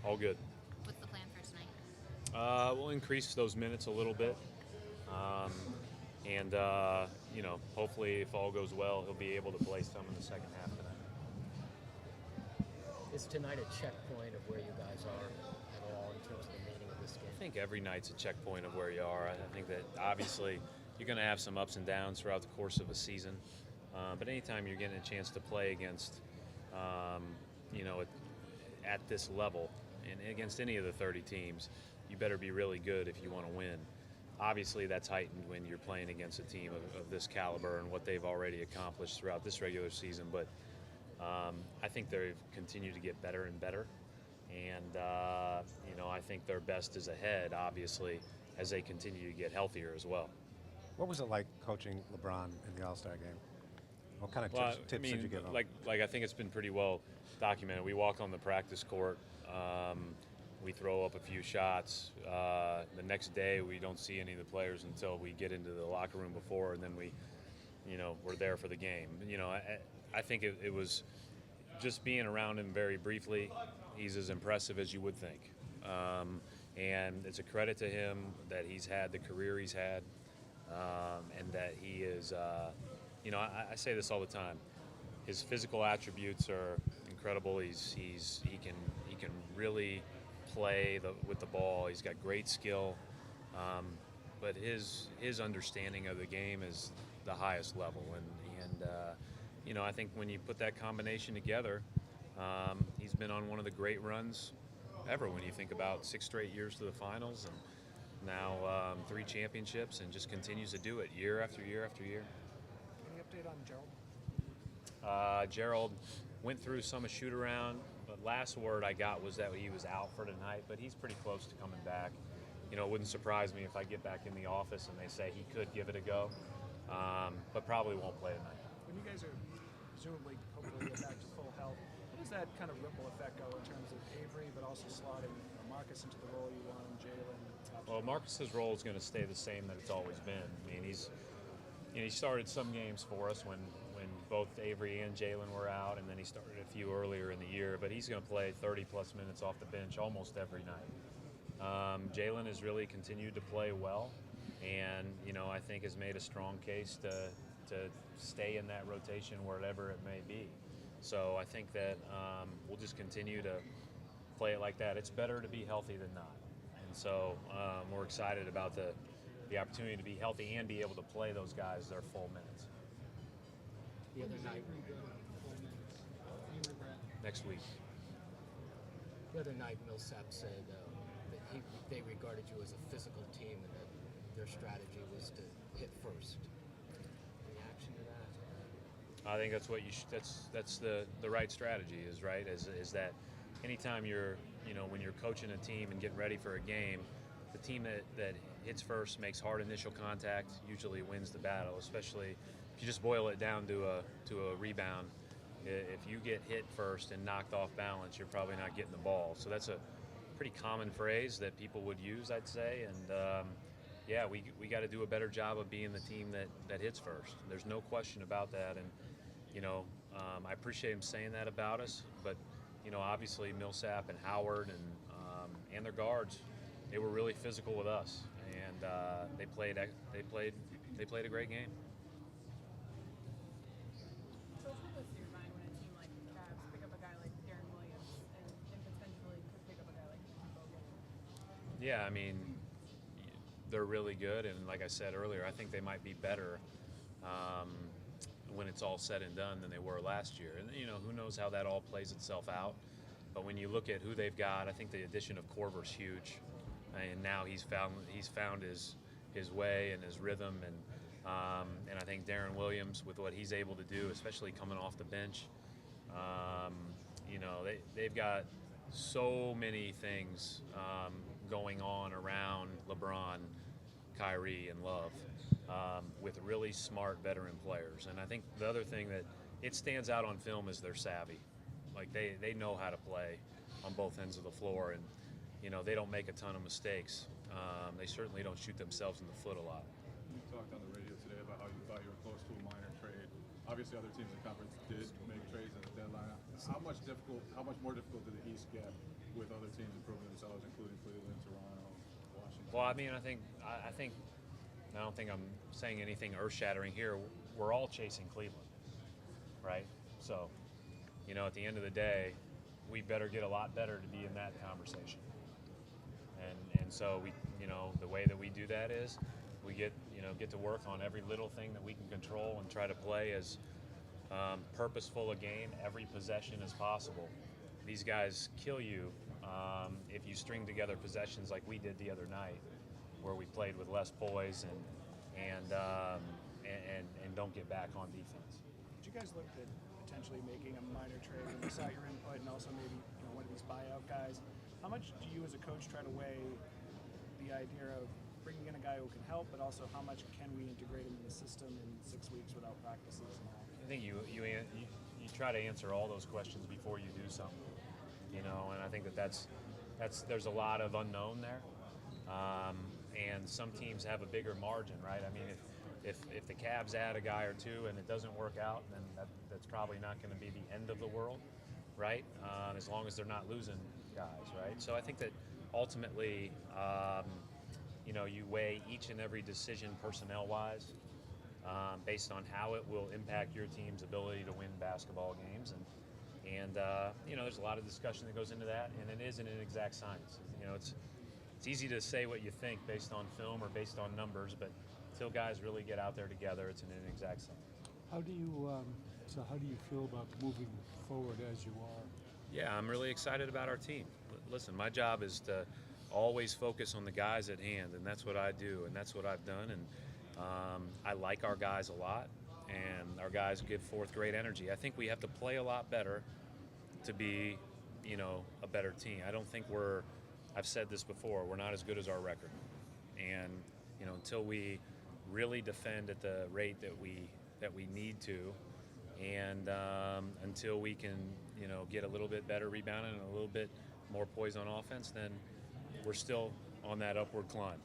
All good. What's the plan for tonight? We'll increase those minutes a little bit. Um, and, hopefully, if all goes well, he'll be able to play some in the second half tonight. Is tonight a checkpoint of where you guys are at all in terms of the meaning of this game? I think every night's a checkpoint of where you are. I think that obviously you're going to have some ups and downs throughout the course of a season. But anytime you're getting a chance to play against, at this level and against any of the 30 teams, you better be really good if you want to win. Obviously, that's heightened when you're playing against a team of this caliber and what they've already accomplished throughout this regular season. But I think they've continued to get better and better. And, I think their best is ahead, obviously, as they continue to get healthier as well. What was it like coaching LeBron in the All-Star game? What kind of tips did you give him? Like I think it's been pretty well documented. We walk on the practice court. We throw up a few shots. The next day, we don't see any of the players until we get into the locker room before, and then we're there for the game. I think it was just being around him very briefly. He's as impressive as you would think. And it's a credit to him that he's had the career he's had, and that he is, I say this all the time. His physical attributes are incredible. He can really play with the ball. He's got great skill, but his understanding of the game is the highest level. And I think when you put that combination together, he's been on one of the great runs ever. When you think about 6 straight years to the finals, and now 3 championships, and just continues to do it year after year after year. Any update on Gerald? Gerald went through some shoot around, but last word I got was that he was out for tonight, but he's pretty close to coming back. It wouldn't surprise me if I get back in the office and they say he could give it a go, but probably won't play tonight. When you guys are presumably hopefully get back to full health, how does that kind of ripple effect go in terms of Avery, but also slotting Marcus into the role you want, Jalen? Well, Marcus's role is going to stay the same that it's always been. I mean, he started some games for us when both Avery and Jalen were out, and then he started a few earlier in the year. But he's going to play 30-plus minutes off the bench almost every night. Jalen has really continued to play well, and I think has made a strong case to stay in that rotation wherever it may be. So I think that we'll just continue to play it like that. It's better to be healthy than not. And so we're excited about the opportunity to be healthy and be able to play those guys their full minutes. The other night, Next week. Millsap said that they regarded you as a physical team and that their strategy was to hit first. Reaction to that? I think that's what that's the right strategy is that anytime you're when you're coaching a team and getting ready for a game, the team that hits first, makes hard initial contact, usually wins the battle. Especially if you just boil it down to a rebound. If you get hit first and knocked off balance, you're probably not getting the ball. So that's a pretty common phrase that people would use, I'd say. And we got to do a better job of being the team that hits first. There's no question about that. And I appreciate him saying that about us. But obviously Millsap and Howard and their guards, they were really physical with us, and they played a great game. So it's ridiculous in your mind when a team like the Cavs pick up a guy like Darren Williams and potentially could pick up a guy like Bogut. Yeah, I mean, they're really good, and like I said earlier, I think they might be better when it's all said and done than they were last year. And who knows how that all plays itself out. But when you look at who they've got, I think the addition of Korver's huge, and now he's found his way and his rhythm, and I think Darren Williams, with what he's able to do, especially coming off the bench, they've got so many things going on around LeBron, KYRIE, and Love, with really smart veteran players. And I think the other thing that it stands out on film is they're savvy. Like they know how to play on both ends of the floor, and they don't make a ton of mistakes. They certainly don't shoot themselves in the foot a lot. You talked on the radio today about how you thought you were close to a minor trade. Obviously, other teams in the conference did make trades at the deadline. How much more difficult did the East get with other teams improving themselves, including Cleveland, Toronto, Washington? Well, I mean, I don't think I'm saying anything earth-shattering here. We're all chasing Cleveland, right? So, you know, at the end of the day, we better get a lot better to be in that conversation. And so we, you know, the way that we do that is we get to work on every little thing that we can control and try to play as purposeful a game every possession as possible. These guys kill you if you string together possessions like we did the other night, where we played with less poise and don't get back on defense. Did you guys look at potentially making a minor trade when you saw your input, and also maybe one of these buyout guys? How much do you as a coach try to weigh the idea of bringing in a guy who can help, but also how much can we integrate him in the system in 6 weeks without practices and all? I think you try to answer all those questions before you do something, you know, and I think that's there's a lot of unknown there, and some teams have a bigger margin, right? I mean, if the Cavs add a guy or two and it doesn't work out, then that's probably not going to be the end of the world, right? As long as they're not losing guys, right? So I think that ultimately, you know, you weigh each and every decision personnel-wise based on how it will impact your team's ability to win basketball games, and you know, there's a lot of discussion that goes into that, and it isn't an exact science. You know, it's easy to say what you think based on film or based on numbers, but until guys really get out there together, it's an inexact science. How do you feel about moving forward as you are? Yeah, I'm really excited about our team. Listen, my job is to always focus on the guys at hand, and that's what I do, and that's what I've done. And I like our guys a lot, and our guys give forth great energy. I think we have to play a lot better to be, you know, a better team. I don't think I've said this before, we're not as good as our record. And, you know, until we really defend at the rate that we need to, and until we can, you know, get a little bit better rebounding and a little bit more poise on offense, then we're still on that upward climb.